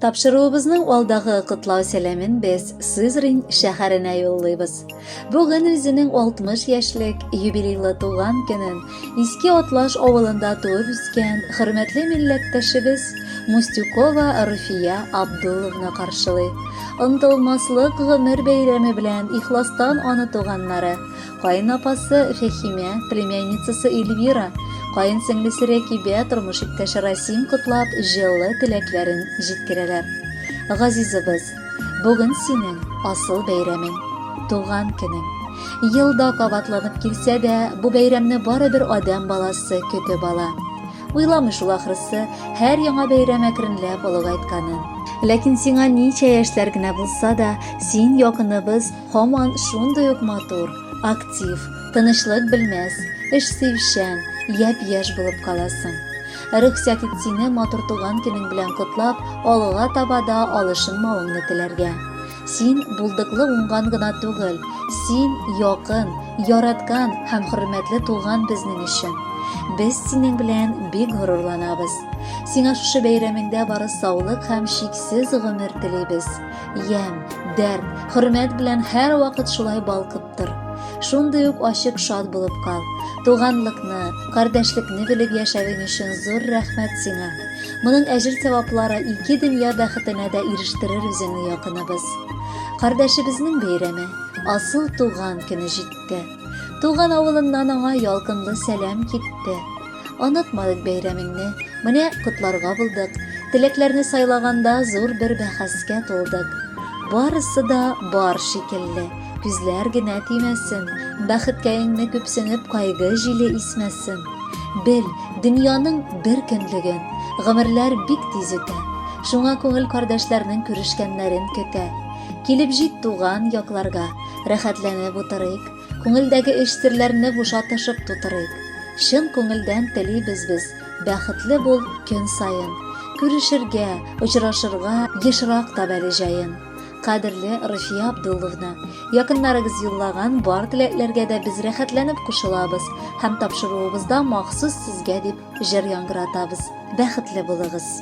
Тапшыруыбызның алдагы котлау сәламен без Сызрань шәһәренә юллыйбыз. Бүген үзенең 60 яшьлек юбилейлы туган көнен Иске Атлаш авылында туып үскән хөрмәтле милләттәшебез Мустюкова Руфия Абдулловна каршылый. Онытылмаслык гомер бәйрәме белән ихластан аны туганнары, кайынапасы Фәхимә, племянницасы Эльвира, кайынсеңлесе Рәкибә тормыш иптәше Расим котлап җылы теләкләрен җиткерәләр. Газизыбыз, бүген синең асыл бәйрәмең, туган көнең. Елда кабатланып килсә дә, бу бәйрәмне барыбер адам баласы көтеп ала. Уйламый шул ахрысы, һәр яңа бәйрәм әкренләп олыгайтканын. Ләкин сиңа ничә яшьләр генә булса да, син якыныбыз һаман шундый ук матур, актив, тынычлык белмәс, эшсевшән, япь-яшь булып каласың. Рөхсәт ит сине матур туган көнең белән котлап, алыга табада алышынмавыңны теләргә. Син булдыклы уңган гына түгел, син якын, яраткан һәм хөрмәтле туган безнең өчен. Без синең белән бик горурланабыз. Сиңа шушы бәйрәмеңдә бары саулык һәм шиксез гомер телибез. Ям, дәрт, хөрмәт белән һәр вакыт шулай балкып тор. Шундый ук ачык шат булып кал. Туганлыкны, кардәшлекне белеп яшәвең өчен зур рәхмәт сиңа. Моның әҗер саваплары ике дөнья бәхетенә дә ирештерер үзеңне якыныбыз. Кардәшебезнең бәйрәме, асыл туган көне җитте. Туган авылыннан аңа ялкынлы сәлам китте. Онытмадык бәйрәмеңне, менә котларга булдык. Теләкләрне сайлаганда зур бер бәхәскә тулдык. Барысы да бар шикелле. Күзләр генә тимәсен, бәхеткәеңне күпсенеп кайгы җиле исмәсен. Бел, дөньяның бер көнлеген, гомерләр бик тиз үтә. Шуңа күңел кардәшләрнең күрешкәннәрен көтә. Килеп җит туган якларга, рәхәтләнеп утырыйк, күңелдәге эш-серләрне бушатышып тутырыйк. Шын күңелдән телибез без, бәхетле бул көн сайын. Күрешергә, очрашырга ешрак та бәле җаен. Кадерле Руфия Абдулловна, якыннарыгыз юллаган бар теләкләргә дә без рәхәтләнеп кушылабыз һәм тапшыруыбызда махсус сезгә дип җыр яңгыратабыз. Бәхетле булыгыз.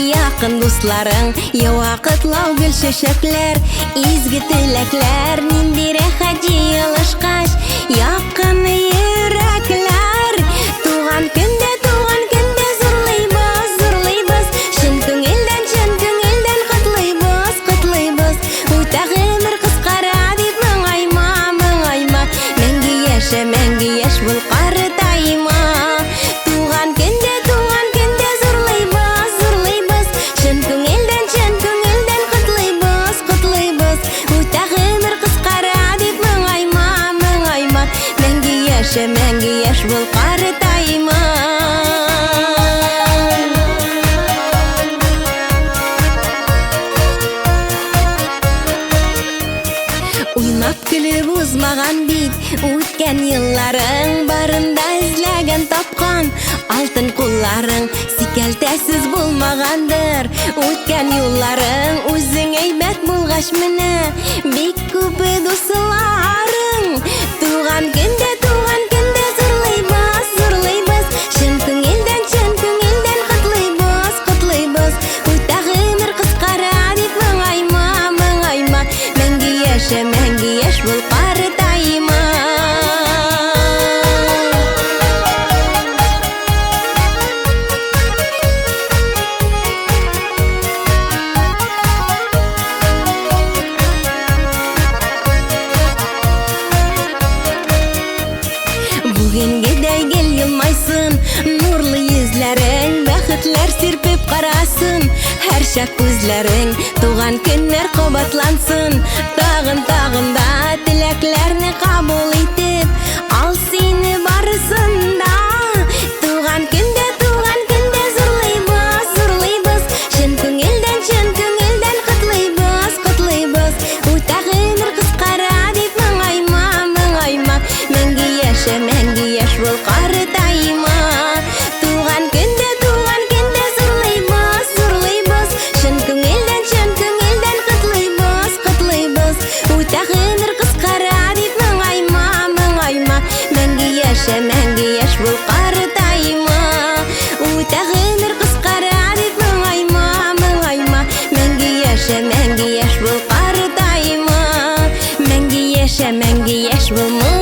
Якын дусларың, ява котлау гөл чәчәкләр, изге теләкләр, нинди рәхәт җыелышкач, якын йөрәкләр. Туган көндә зурлыйбыз, зурлыйбыз, чын күңелдән котлыйбыз, котлыйбыз. Үтә гомер кыскара дип моңайма, моңайма, мәңге яшь бул картайма. Туган көндә мәңге яшь бул картайма. Уйнап көлеп узмаган бит үткән елларың, барында эзләгән тапкан алтын кулларың, сикәлтәсез булмагандыр үткән юлларың. Үзең әйбәт булгач менә бик күп дусларың. Туган көндә зурлыйбыз, зурлыйбыз, чын күңелдән котлыйбыз, котлыйбыз. Үтә гомер кыскара дип моңайма, моңайма, мәңге яшь бул картайма. Гел елмайсын, нурлы йөзләрең, бәхетләр сирпеп карасын, һәр чак күзләрең, туган көннәр кабатлансын. Тагын да теләкләрне кабул итеп, ал сине барысында. Туган көндә зурлыйбыз, зурлыйбыз, чын күңелдән котлыйбыз, котлыйбыз. Үтә гомер кыскара дип моңайма, моңайма, мәңге Аслының